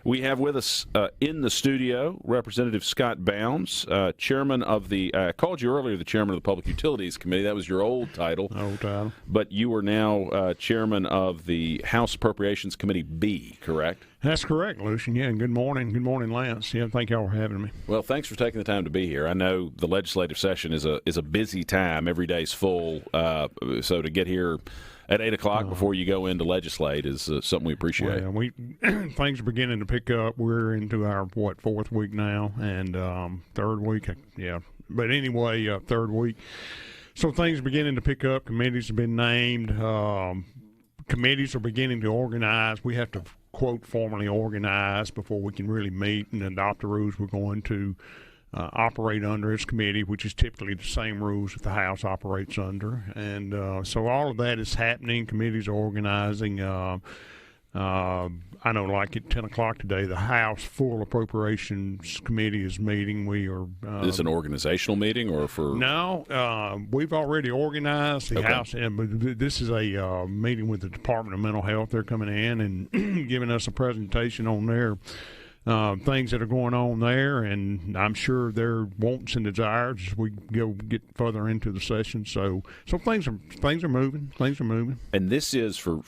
We have with us in the studio Representative Scott Bounds, chairman of the, I called you earlier the chairman of the Public Utilities Committee. That was your old title. Old title. But you are now chairman of the House Appropriations Committee B, correct? That's correct, Lucian. Yeah, and good morning. Good morning, Lance. Yeah, thank y'all for having me. Well, thanks for taking the time to be here. I know the legislative session is a busy time. Every day's full. So to get here at 8 o'clock before you go in to legislate is something we appreciate. Well, things are beginning to pick up. We're into our, fourth week now, and third week, yeah. But anyway, third week. So things are beginning to pick up. Committees have been named. Committees are beginning to organize. We have to, quote, formally organize before we can really meet and adopt the rules we're going to operate under as committee, which is typically the same rules that the House operates under. And so all of that is happening. Committees are organizing. I know, like at 10 o'clock today, the House Full Appropriations Committee is meeting. We are. Is this an organizational meeting or for? No, we've already organized the Okay. House, but this is a meeting with the Department of Mental Health. They're coming in and giving us a presentation on their things that are going on there, and I'm sure their wants and desires as we get further into the session. So things are moving. Things are moving. And this is for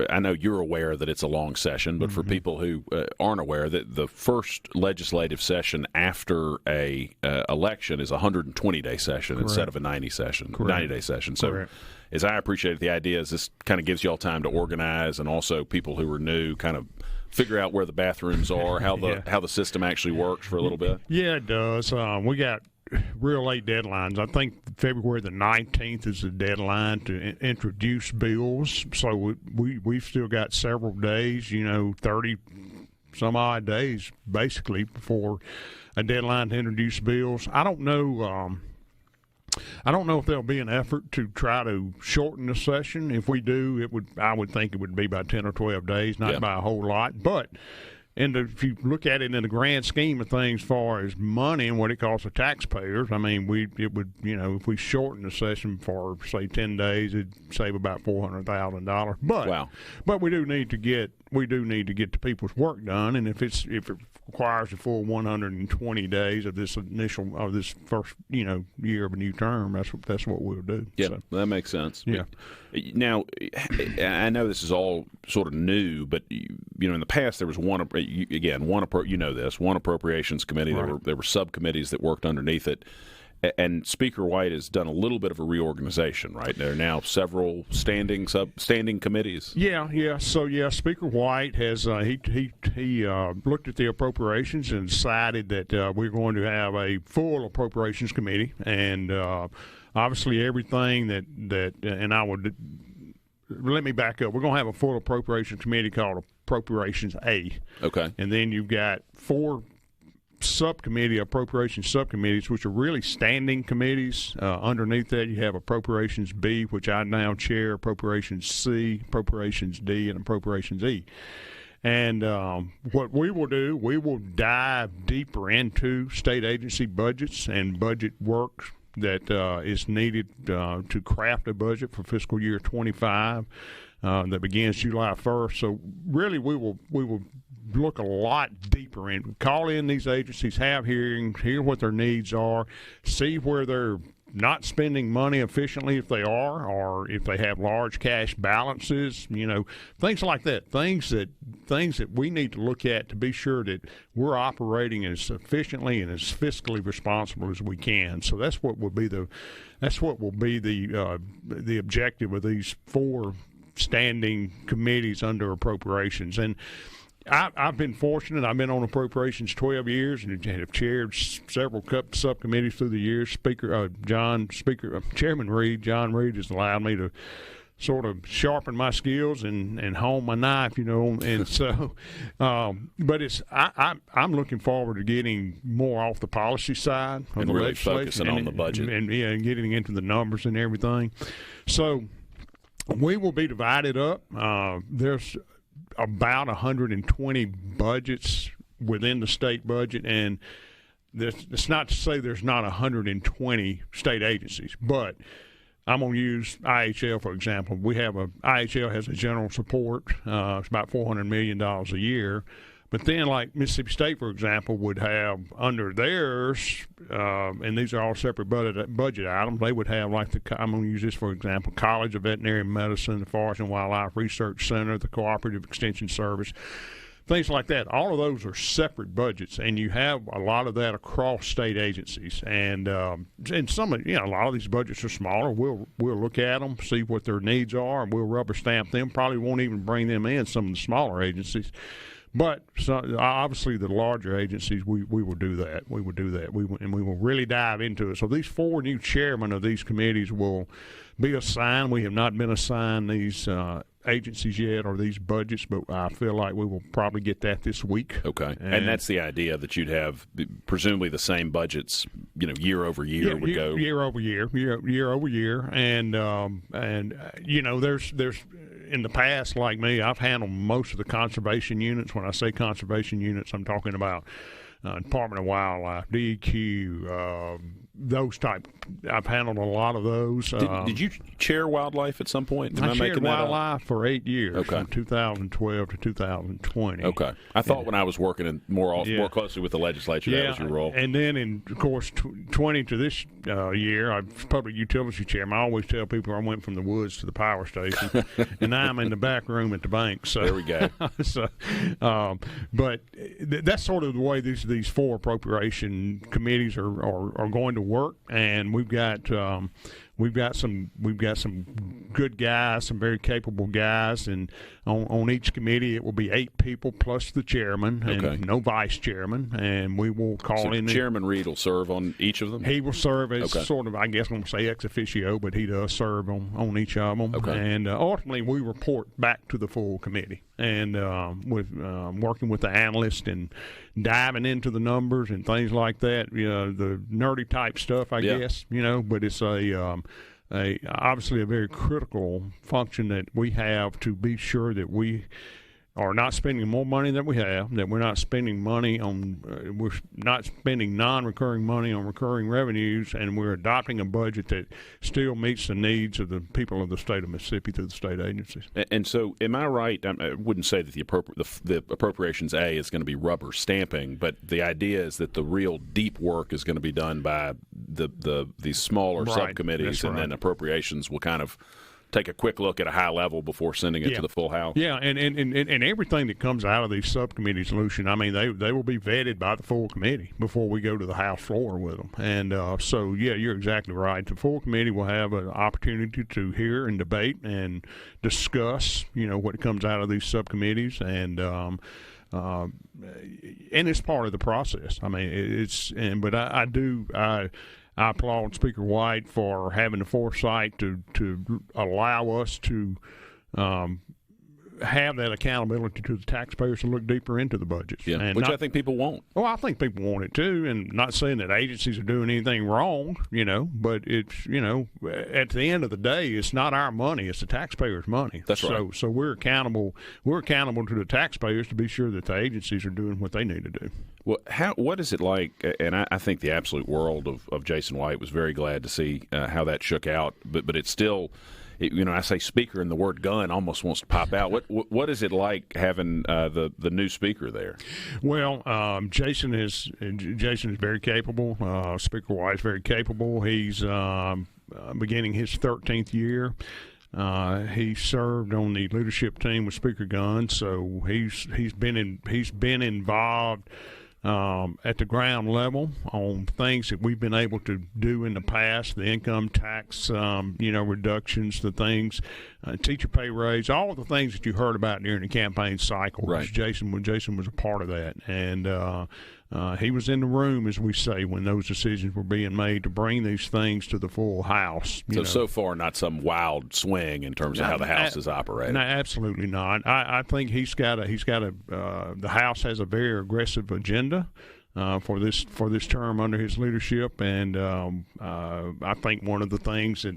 I know you're aware that it's a long session, but for people who aren't aware, that the first legislative session after a election is a 120-day session Correct. instead of a 90-day session. So Correct. as I appreciate it, the idea is this kind of gives you all time to organize, and also people who are new kind of figure out where the bathrooms are, how the system actually works for a little bit. Yeah, it does. We got real late deadlines. I think February the 19th is the deadline to introduce bills. So we've still got several days, 30 some odd days basically before a deadline to introduce bills. I don't know if there'll be an effort to try to shorten the session. If we do, I would think it would be by 10 or 12 days, not by a whole lot. But if you look at it in the grand scheme of things, as far as money and what it costs the taxpayers, I mean, it would, if we shorten the session for say 10 days, it'd save about $400,000. But we do need to get the people's work done, and if it requires a full 120 days of this first year of a new term, that's what we'll do. Yeah, so, that makes sense. Yeah. Now, I know this is all sort of new, but in the past there was one appropriations committee. Right. There were subcommittees that worked underneath it. And Speaker White has done a little bit of a reorganization, right? There are now several standing committees. Yeah. So Speaker White has he looked at the appropriations and decided that we're going to have a full appropriations committee, and obviously everything that and I would let me back up. We're going to have a full appropriations committee called Appropriations A. Okay. And then you've got four appropriations subcommittees, which are really standing committees. Underneath that, you have Appropriations B, which I now chair, Appropriations C, Appropriations D, and Appropriations E. And what we will do, we will dive deeper into state agency budgets and budget work that is needed to craft a budget for fiscal year 25 that begins July 1st. So really, we will look a lot deeper in, call in these agencies, have hearings, hear what their needs are, see where they're not spending money efficiently if they are, or if they have large cash balances, things like that, things that we need to look at to be sure that we're operating as efficiently and as fiscally responsible as we can. So that's what will be the objective of these four standing committees under appropriations. And I've been fortunate. I've been on appropriations 12 years and have chaired several subcommittees through the years. Chairman Reed, John Reed, has allowed me to sort of sharpen my skills and hone my knife, And so, but I'm looking forward to getting more off the policy side of and the really legislation, focusing on the budget, and getting into the numbers and everything. So we will be divided up. There's about 120 budgets within the state budget, and it's not to say there's not 120 state agencies, but I'm going to use IHL, for example. IHL has a general support. It's about $400 million a year, But then, like Mississippi State, for example, would have under theirs, and these are all separate budget items, they would have, like, I'm going to use this for example, College of Veterinary Medicine, the Forest and Wildlife Research Center, the Cooperative Extension Service, things like that. All of those are separate budgets, and you have a lot of that across state agencies. And some, a lot of these budgets are smaller. We'll look at them, see what their needs are, and we'll rubber stamp them. Probably won't even bring them in, some of the smaller agencies. But obviously, the larger agencies, we will do that. We will do that. We will really dive into it. So these 4 new chairmen of these committees will be assigned. We have not been assigned these agencies yet or these budgets, but I feel like we will probably get that this week. Okay, and that's the idea, that you'd have presumably the same budgets, year over year would go year over year, and there's in the past, like me, I've handled most of the conservation units. When I say conservation units, I'm talking about Department of Wildlife, DEQ, those type. I've handled a lot of those. Did you chair wildlife at some point? I chaired wildlife for 8 years, okay, from 2012 to 2020. Okay, I thought when I was working more closely with the legislature, that was your role. And then, of course, 20 to this year, I'm public utility chairman. I always tell people I went from the woods to the power station, and now I'm in the back room at the bank. So there we go. But that's sort of the way these 4 appropriation committees are going to work, and we've got some good guys, some very capable guys, and on each committee it will be 8 people plus the chairman, and no vice chairman, and we will call in. Chairman Reed will serve on each of them? He will serve as sort of, I guess I'm going to say ex officio, but he does serve on each of them. Okay. And ultimately we report back to the full committee, and with working with the analyst and diving into the numbers and things like that, the nerdy type stuff, I guess, but it's obviously a very critical function that we have to be sure that we are not spending more money than we have, that we're not spending money on, we're not spending non-recurring money on recurring revenues, and we're adopting a budget that still meets the needs of the people of the state of Mississippi through the state agencies. And so, am I right? I wouldn't say that the Appropriations A is going to be rubber stamping, but the idea is that the real deep work is going to be done by these smaller subcommittees, and then Appropriations will kind of take a quick look at a high level before sending it to the full House. Yeah, and everything that comes out of these subcommittees, Lucian, I mean, they will be vetted by the full committee before we go to the House floor with them. And so, you're exactly right. The full committee will have an opportunity to hear and debate and discuss, what comes out of these subcommittees, and it's part of the process. I mean, but I applaud Speaker White for having the foresight to allow us to have that accountability to the taxpayers to look deper into the budgets. Yeah, and which I think people won't. Well, I think people want it too, and not saying that agencies are doing anything wrong, but it's, at the end of the day, it's not our money, it's the taxpayers' money. That's right. So we're accountable to the taxpayers to be sure that the agencies are doing what they need to do. Well, what is it like? And I think the absolute world of Jason White was very glad to see how that shook out. But it's still, I say speaker and the word gun almost wants to pop out. What is it like having the new speaker there? Well, Jason is very capable. Speaker White is very capable. He's beginning his 13th year. He served on the leadership team with Speaker Gunn, so he's been involved at the ground level on things that we've been able to do in the past, the income tax, reductions, the things, teacher pay raise, all of the things that you heard about during the campaign cycle. Right. Jason was a part of that, and he was in the room, as we say, when those decisions were being made to bring these things to the full House. So far, not some wild swing in terms of how the House is operating. No, absolutely not. I think the House has a very aggressive agenda for this term under his leadership, and I think one of the things that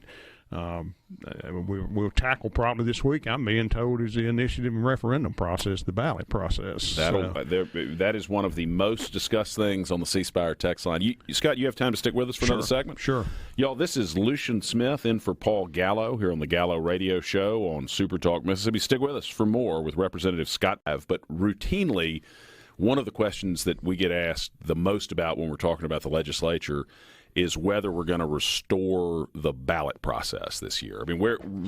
we'll tackle probably this week, I'm being told, is the initiative and referendum process, the ballot process. That is one of the most discussed things on the C Spire text line. Scott, you have time to stick with us for another segment? Sure. Y'all, this is Lucian Smith in for Paul Gallo here on the Gallo Radio Show on SuperTalk Mississippi. Stick with us for more with Representative Scott. But routinely, one of the questions that we get asked the most about when we're talking about the legislature is whether we're going to restore the ballot process this year. I mean,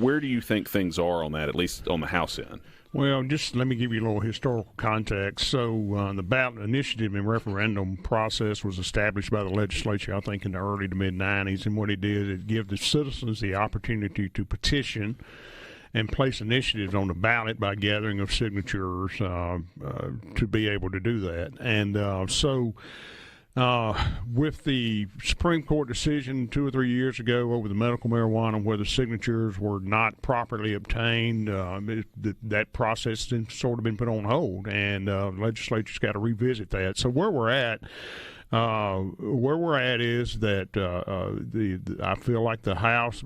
where do you think things are on that, at least on the House end? Well, just let me give you a little historical context. So the ballot initiative and referendum process was established by the legislature, I think, in the early to mid-'90s, and what it did is give the citizens the opportunity to petition and place initiatives on the ballot by gathering of signatures to be able to do that. And with the Supreme Court decision 2 or 3 years ago over the medical marijuana where the signatures were not properly obtained, that process has sort of been put on hold, and the legislature's got to revisit that. So where we're at is that I feel like the House,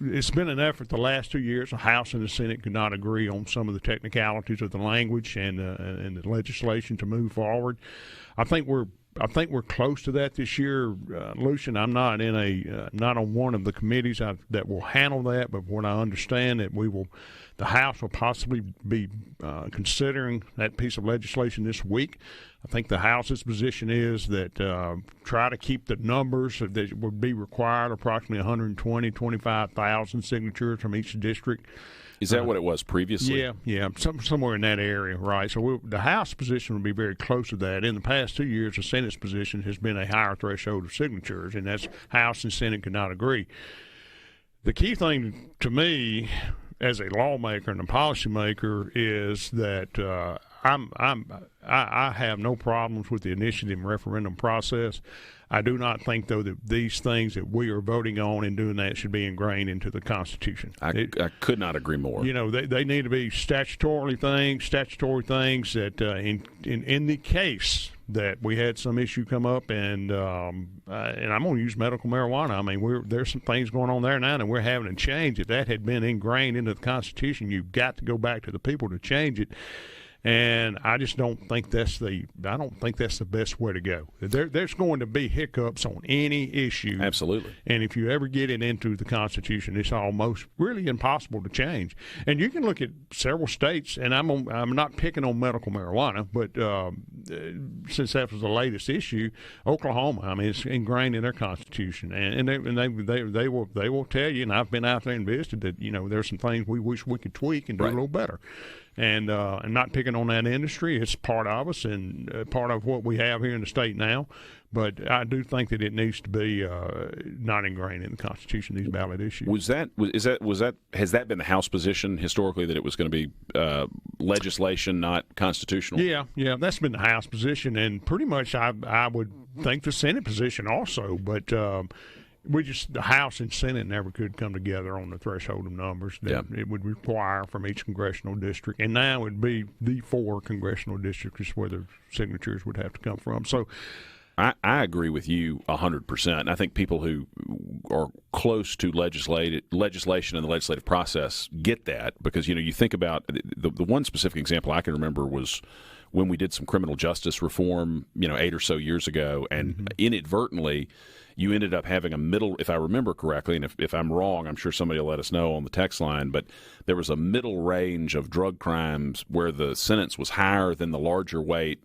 it's been an effort the last 2 years. The House and the Senate could not agree on some of the technicalities of the language and the legislation to move forward. I think we're close to that this year, Lucian. I'm not not on one of the committees that will handle that, but what I understand that the House will possibly be considering that piece of legislation this week. I think the House's position is that try to keep the numbers that would be required, approximately 25,000 signatures from each district. Is that what it was previously? Yeah, somewhere in that area, right? So the House position would be very close to that. In the past 2 years, the Senate's position has been a higher threshold of signatures, and that's House and Senate could not agree. The key thing to me, as a lawmaker and a policymaker, is that I have no problems with the initiative and referendum process. I do not think, though, that these things that we are voting on and doing that should be ingrained into the Constitution. I could not agree more. You know, they need to be statutory things that in the case that we had some issue come up, and I'm going to use medical marijuana. I mean, there's some things going on there now, and we're having to change. If that had been ingrained into the Constitution, you've got to go back to the people to change it. And I just don't think that's the best way to go. There's going to be hiccups on any issue. Absolutely. And if you ever get it into the Constitution, it's almost really impossible to change. And you can look at several states, and I'm not picking on medical marijuana, but since that was the latest issue, Oklahoma, I mean, it's ingrained in their Constitution, and they will tell you. And I've been out there and visited that there's some things we wish we could tweak and do a little better. And not picking on that industry, it's part of us and part of what we have here in the state now. But I do think that it needs to be not ingrained in the Constitution, these ballot issues. Has that been the House position historically, that it was going to be legislation, not constitutional? Yeah, that's been the House position, and pretty much I would think the Senate position also. But the House and Senate never could come together on the threshold of numbers that it would require from each congressional district. And now it would be the 4 congressional districts where the signatures would have to come from. So I agree with you 100%. And I think people who are close to legislation and the legislative process get that, because, you think about the one specific example I can remember was when we did some criminal justice reform, 8 or so years ago, and inadvertently you ended up having a middle, if I remember correctly, and if I'm wrong, I'm sure somebody will let us know on the text line, but there was a middle range of drug crimes where the sentence was higher than the larger weight.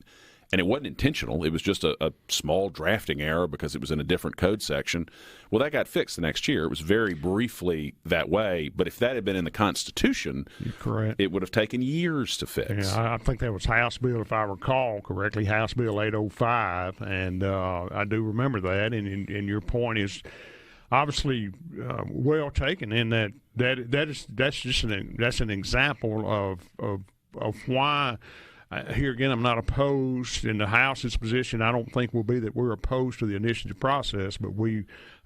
And it wasn't intentional. It was just a small drafting error because it was in a different code section. Well, that got fixed the next year. It was very briefly that way. But if that had been in the Constitution, correct, it would have taken years to fix. Yeah, I think that was House Bill, if I recall correctly, House Bill 805. And I do remember that. And your point is obviously well taken in that's an example of why. Here again, I'm not opposed. In the House's position, I don't think will be that we're opposed to the initiative process, but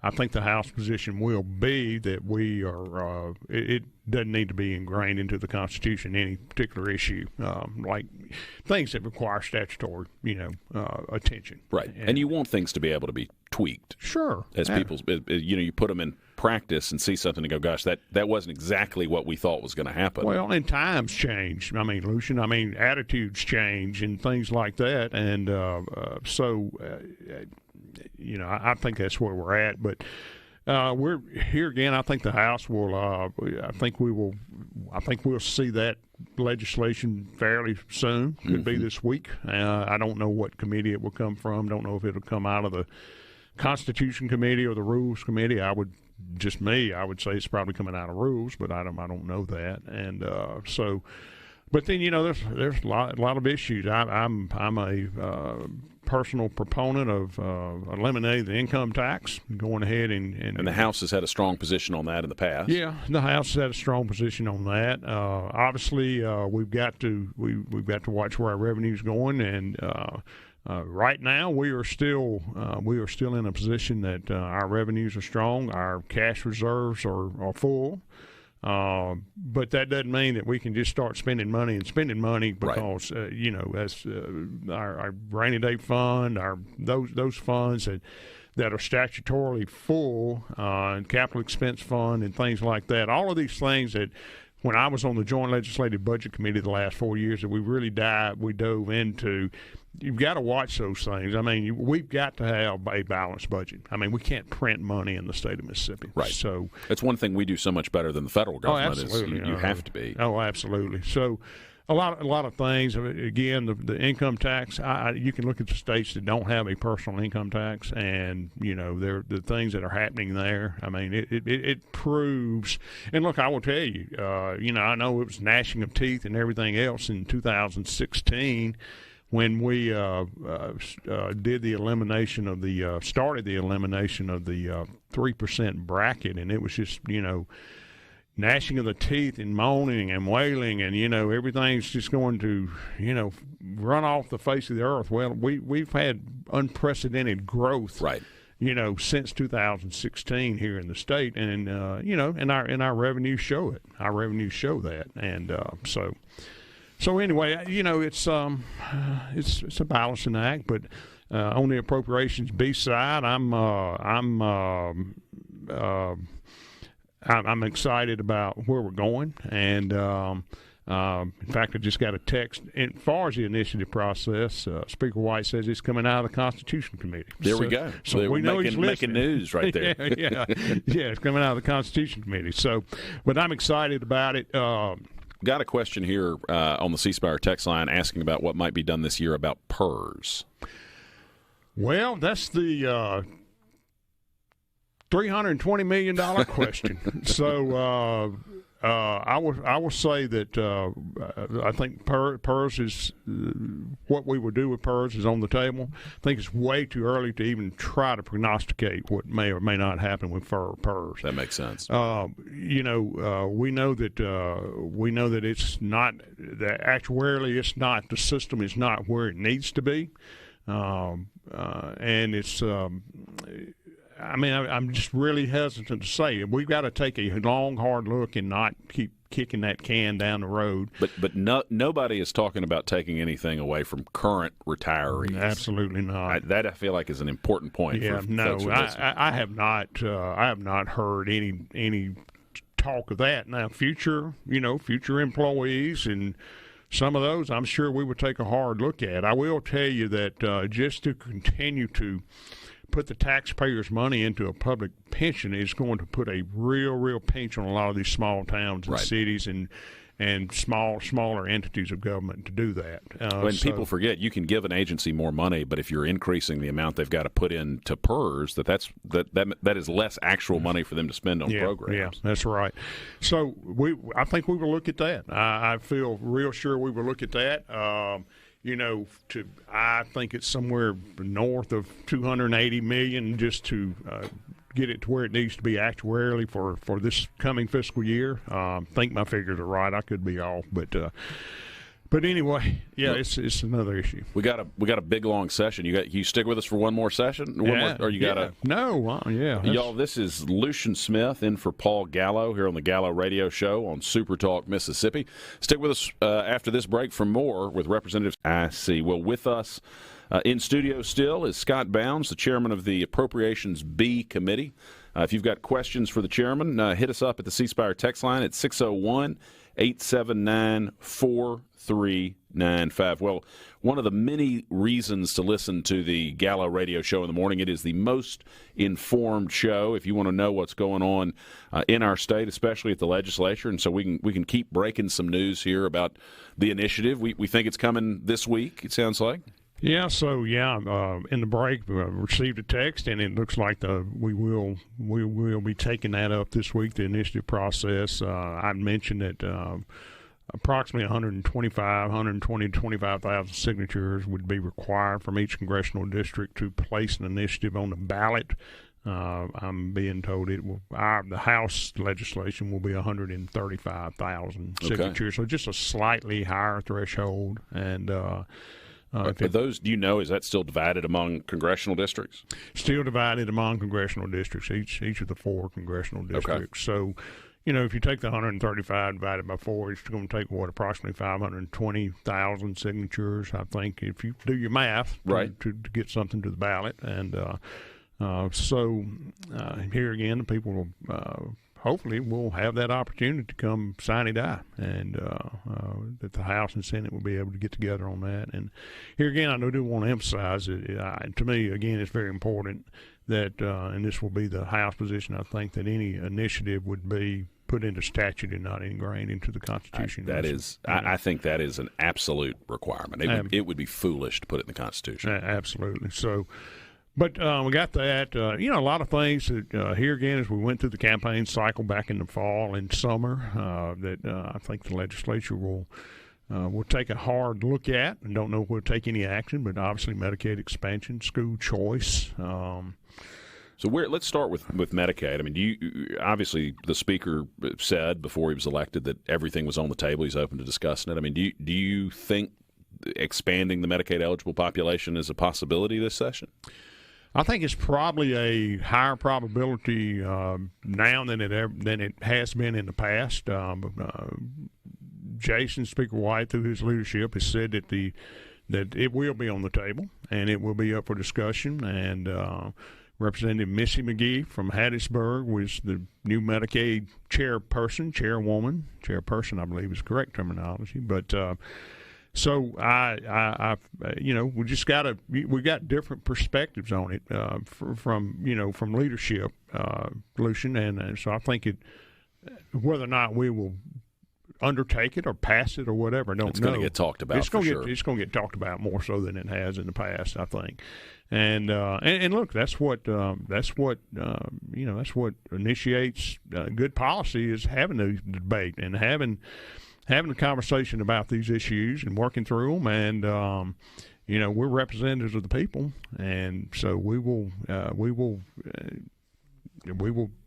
I think the House position will be that we are. It doesn't need to be ingrained into the Constitution, any particular issue, like things that require statutory, attention. Right, and you want things to be able to be tweaked. Sure, as people's, you put them in practice and see something and go, gosh, that wasn't exactly what we thought was going to happen. Well, and times change. I mean, Lucian, attitudes change and things like that. And I think that's where we're at. But we're here again. I think the House will. I think we'll see that legislation fairly soon. Could be this week. I don't know what committee it will come from. Don't know if it'll come out of the Constitution Committee or the Rules Committee. I would say it's probably coming out of Rules, but I don't know that. And so, but then there's a lot of issues. I'm a personal proponent of eliminating the income tax, going ahead and the House has had a strong position on that in the past. Yeah, the House has had a strong position on that. Obviously, we've got to watch where our revenue's going, and right now we are still in a position that our revenues are strong, our cash reserves are full. But that doesn't mean that we can just start spending money because that's our rainy day fund, those funds that are statutorily full, and capital expense fund and things like that. All of these things that when I was on the Joint Legislative Budget Committee the last 4 years that we really dove into. You've got to watch those things. I mean, we've got to have a balanced budget. I mean, we can't print money in the state of Mississippi. Right. So it's one thing we do so much better than the federal government. Absolutely. You have to be. Oh, absolutely. So a lot of things. Again, the income tax. You can look at the states that don't have a personal income tax, and the things that are happening there. I mean, it proves. And look, I will tell you. I know it was gnashing of teeth and everything else in 2016. When we did the elimination of started the elimination of the 3% bracket, and it was just gnashing of the teeth and moaning and wailing, and everything's just going to run off the face of the earth. Well, we've had unprecedented growth, right? Since 2016 here in the state, and and our revenues show it. Our revenues show that, and So anyway, it's a balancing act, but on the appropriations B side, I'm excited about where we're going, and in fact, I just got a text. As far as the initiative process, Speaker White says it's coming out of the Constitution Committee. There we go. So we know he's making news right there. yeah, it's coming out of the Constitution Committee. So, but I'm excited about it. Got a question here on the C Spire text line asking about what might be done this year about PERS. Well, that's the $320 million question. So I will say that I think PERS is what we would do with PERS is on the table. I think it's way too early to even try to prognosticate what may or may not happen with PERS. That makes sense. We know that it's not that actuarially it's not, the system is not where it needs to be, and it's. I'm just really hesitant to say it. We've got to take a long, hard look and not keep kicking that can down the road. But nobody is talking about taking anything away from current retirees. Absolutely not. That I feel like is an important point. Yeah, folks I have not. I have not heard any talk of that. Now, future employees and some of those, I'm sure we would take a hard look at. I will tell you that just to continue to put the taxpayers' money into a public pension is going to put a real pinch on a lot of these small towns and cities and smaller entities of government to do that. When people forget, you can give an agency more money, but if you're increasing the amount they've got to put into PERS, that is less actual money for them to spend on programs. Yeah, that's right. So I think we will look at that. I feel real sure we will look at that. I think it's somewhere north of $280 million just to get it to where it needs to be actuarially for this coming fiscal year. I think my figures are right. I could be off, but anyway, yeah, it's another issue. We got a big long session. You stick with us for one more session, y'all. This is Lucian Smith in for Paul Gallo here on the Gallo Radio Show on SuperTalk Mississippi. Stick with us after this break for more with Representative IC. Well, with us in studio still is Scott Bounds, the chairman of the Appropriations B Committee. If you've got questions for the chairman, hit us up at the C Spire text line at 601-879-4330. 888-203-0995. Well, one of the many reasons to listen to the Gallo Radio Show in the morning, it is the most informed show if you want to know what's going on in our state, especially at the legislature. And so we can keep breaking some news here about the initiative. We think it's coming this week, it sounds like. Yeah, so in the break, we received a text, and it looks like we will be taking that up this week. The initiative process. I mentioned that approximately 120 to 25,000 signatures would be required from each congressional district to place an initiative on the ballot. I'm being told the House legislation will be 135,000 signatures, so just a slightly higher threshold, and. Those, do you know, is that still divided among congressional districts? Still divided among congressional districts, each of the 4 congressional districts. Okay. So, if you take the 135 divided by 4, it's going to take, approximately 520,000 signatures, I think, if you do your math, right, to get something to the ballot. And so here again, the people will hopefully we'll have that opportunity to come sine die, and that the House and Senate will be able to get together on that. And here again, I do want to emphasize that to me, again, it's very important that, and this will be the House position, I think, that any initiative would be put into statute and not ingrained into the Constitution. I think that is an absolute requirement. It would be foolish to put it in the Constitution. Absolutely. So. But we got that. A lot of things that here again, as we went through the campaign cycle back in the fall and summer, that I think the legislature will take a hard look at, and don't know if we'll take any action. But obviously, Medicaid expansion, school choice. So let's start with Medicaid. I mean, obviously the Speaker said before he was elected that everything was on the table. He's open to discussing it. I mean, do you think expanding the Medicaid eligible population is a possibility this session? I think it's probably a higher probability now than it has been in the past. Jason, Speaker White, through his leadership, has said that it will be on the table and it will be up for discussion. And Representative Missy McGee from Hattiesburg was the new Medicaid chairperson, chairperson, I believe is correct terminology, but. So we got different perspectives on it from leadership, Lucian, and so I think whether or not we will undertake it or pass it or whatever, it's going to get talked about. It's going to get talked about more so than it has in the past, I think. And look, that's what initiates good policy, is having the debate and having a conversation about these issues and working through them, and we're representatives of the people, and so we will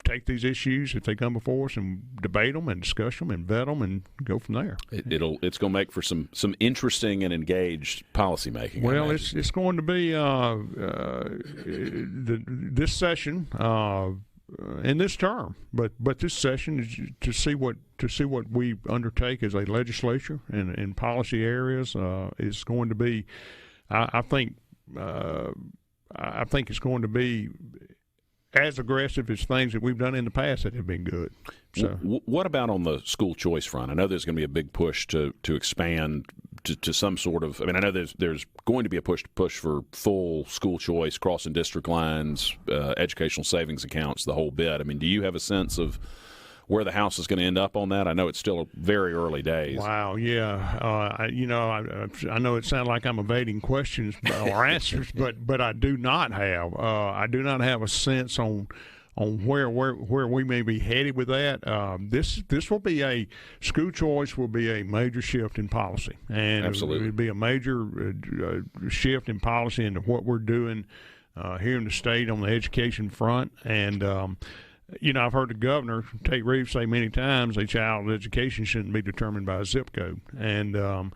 take these issues if they come before us and debate them and discuss them and vet them and go from there. It's going to make for some interesting and engaged policymaking. Well, it's going to be this session. In this term, but this session is to see what we undertake as a legislature and in policy areas is going to be. I think it's going to be as aggressive as things that we've done in the past that have been good. So, what about on the school choice front? I know there's going to be a big push to expand to some sort of. I mean, I know there's going to be a push for full school choice, crossing district lines, educational savings accounts, the whole bit. I mean, do you have a sense of where the House is going to end up on that? I know it's still very early days. Wow, yeah. I know it sounds like I'm evading questions or answers, but I do not have a sense on where we may be headed with that. This will be school choice will be a major shift in policy, and absolutely, it will be a major shift in policy into what we're doing here in the state on the education front. And I've heard the governor, Tate Reeves, say many times a child's education shouldn't be determined by a zip code, and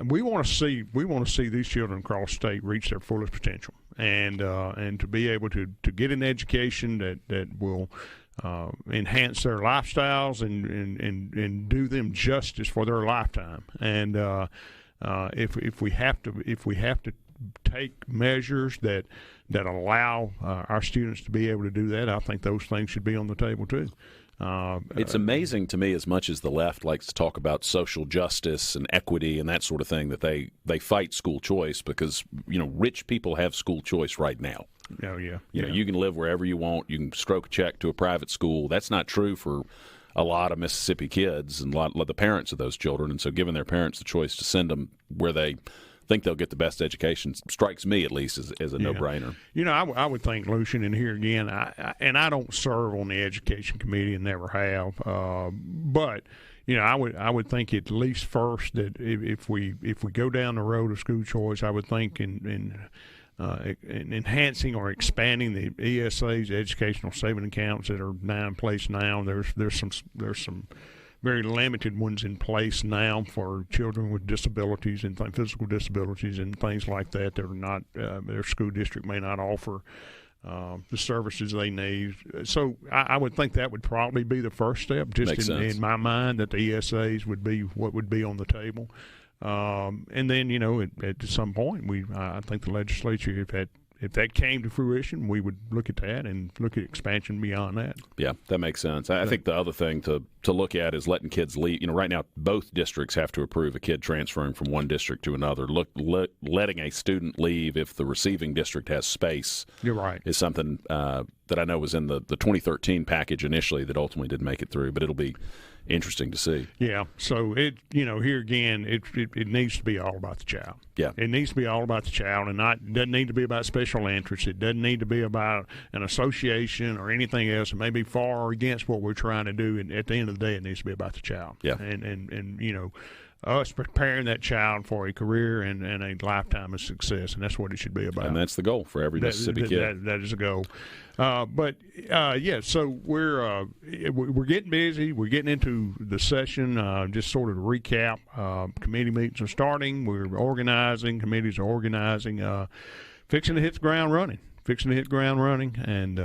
we want to see these children across the state reach their fullest potential, and to be able to get an education that will enhance their lifestyles and do them justice for their lifetime. And if we have to take measures that allow our students to be able to do that, I think those things should be on the table too. It's amazing to me, as much as the left likes to talk about social justice and equity and that sort of thing, that they fight school choice because, rich people have school choice right now. Oh, yeah. You can live wherever you want. You can stroke a check to a private school. That's not true for a lot of Mississippi kids and a lot of the parents of those children. And so giving their parents the choice to send them where they think they'll get the best education strikes me, at least, as a no-brainer. I would think, Lucian, and here again, I don't serve on the education committee and never have, but I would think at least first that if we go down the road of school choice, I would think in enhancing or expanding the ESA's, educational saving accounts, that are now in place now. There's some very limited ones in place now for children with disabilities and physical disabilities and things like that. They're not their school district may not offer the services they need. So I would think that would probably be the first step, just in my mind, that the ESAs would be what would be on the table. And then, at some point, I think the legislature, if that came to fruition, we would look at that and look at expansion beyond that. Yeah, that makes sense. I think the other thing to look at is letting kids leave. Right now, both districts have to approve a kid transferring from one district to another. Letting a student leave if the receiving district has space. You're right. Is something that I know was in the 2013 package initially that ultimately didn't make it through, but it'll be interesting to see. Yeah. So here again, it needs to be all about the child. Yeah. It needs to be all about the child, and it doesn't need to be about special interests. It doesn't need to be about an association or anything else. It may be far against what we're trying to do, and at the end of the day, it needs to be about the child. Yeah. And us preparing that child for a career and a lifetime of success, and that's what it should be about. And that's the goal for every Mississippi kid. That is the goal. So we're getting busy. We're getting into the session. Just sort of to recap, committee meetings are starting. We're organizing. Committees are organizing. Fixing to hit the ground running. And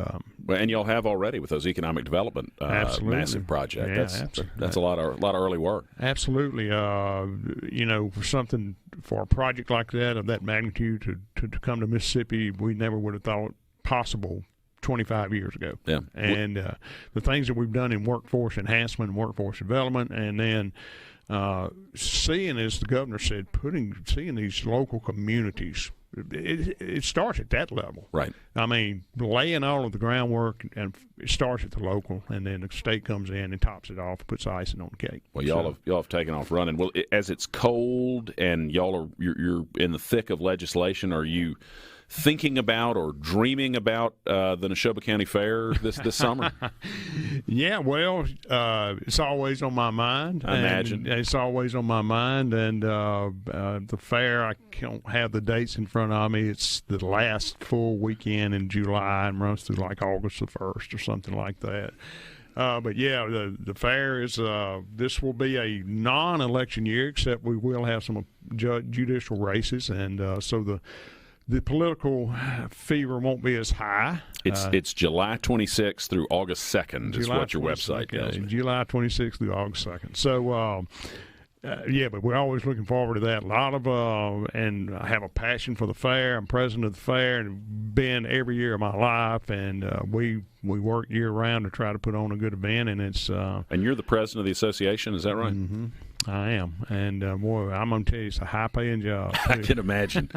and y'all have already with those economic development massive projects. That's a lot of early work. Absolutely. For a project like that, of that magnitude, to come to Mississippi, we never would have thought possible 25 years ago. Yeah. And the things that we've done in workforce enhancement and workforce development, and then seeing, as the governor said, seeing these local communities. It starts at that level. Right. I mean, laying all of the groundwork, and it starts at the local, and then the state comes in and tops it off, puts icing on the cake. Well, y'all have taken off running. Well, as it's cold and you're in the thick of legislation, are you thinking about or dreaming about the Neshoba County Fair this summer? Yeah, well, it's always on my mind. I imagine. It's always on my mind. And the fair, I don't have the dates in front of me. It's the last full weekend in July and runs through like August the 1st or something like that. But yeah, the fair is. This will be a non-election year, except we will have some judicial races, and so the political fever won't be as high. It's July 26th through August 2nd is what your website tells me. July 26th through August 2nd. So, but we're always looking forward to that. A lot of and I have a passion for the fair. I'm president of the fair and been every year of my life, and we work year round to try to put on a good event. And it's and you're the president of the association, is that right? Mm-hmm. I am, and boy, I'm gonna tell you, it's a high-paying job. I can imagine.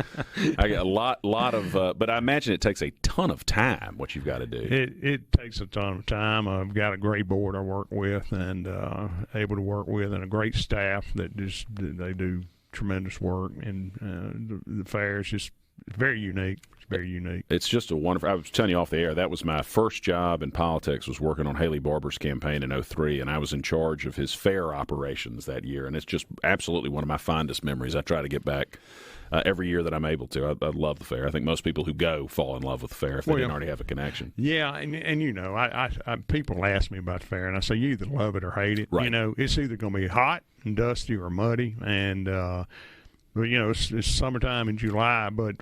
I got a lot of, but I imagine it takes a ton of time. What you've got to do. It takes a ton of time. I've got a great board I work with, and able to work with, and a great staff that they do tremendous work. And the fair is just very unique. Very unique. It's just a wonderful. I was telling you off the air, that was my first job in politics, was working on Haley Barber's campaign in 2003, and I was in charge of his fair operations that year, and it's just absolutely one of my fondest memories. I try to get back every year that I'm able to. I love the fair. I think most people who go fall in love with the fair if they didn't already have a connection. Yeah, and I people ask me about the fair, and I say you either love it or hate it. Right. It's either going to be hot and dusty or muddy, and but it's summertime in July, but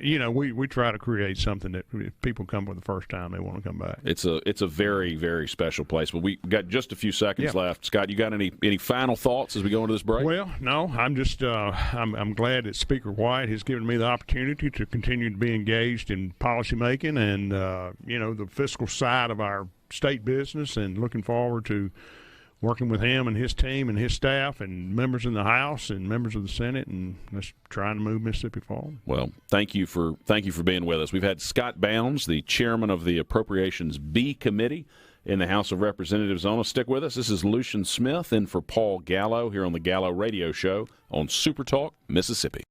we try to create something that if people come for the first time, they want to come back. It's a very, very special place. But we got just a few seconds left. Scott, you got any final thoughts as we go into this break? Well, no. I'm just I'm glad that Speaker White has given me the opportunity to continue to be engaged in policy making and the fiscal side of our state business, and looking forward to working with him and his team and his staff and members in the House and members of the Senate, and just trying to move Mississippi forward. Well, thank you for being with us. We've had Scott Bounds, the chairman of the Appropriations B Committee in the House of Representatives, on us. Stick with us. This is Lucian Smith in for Paul Gallo here on the Gallo Radio Show on SuperTalk, Mississippi.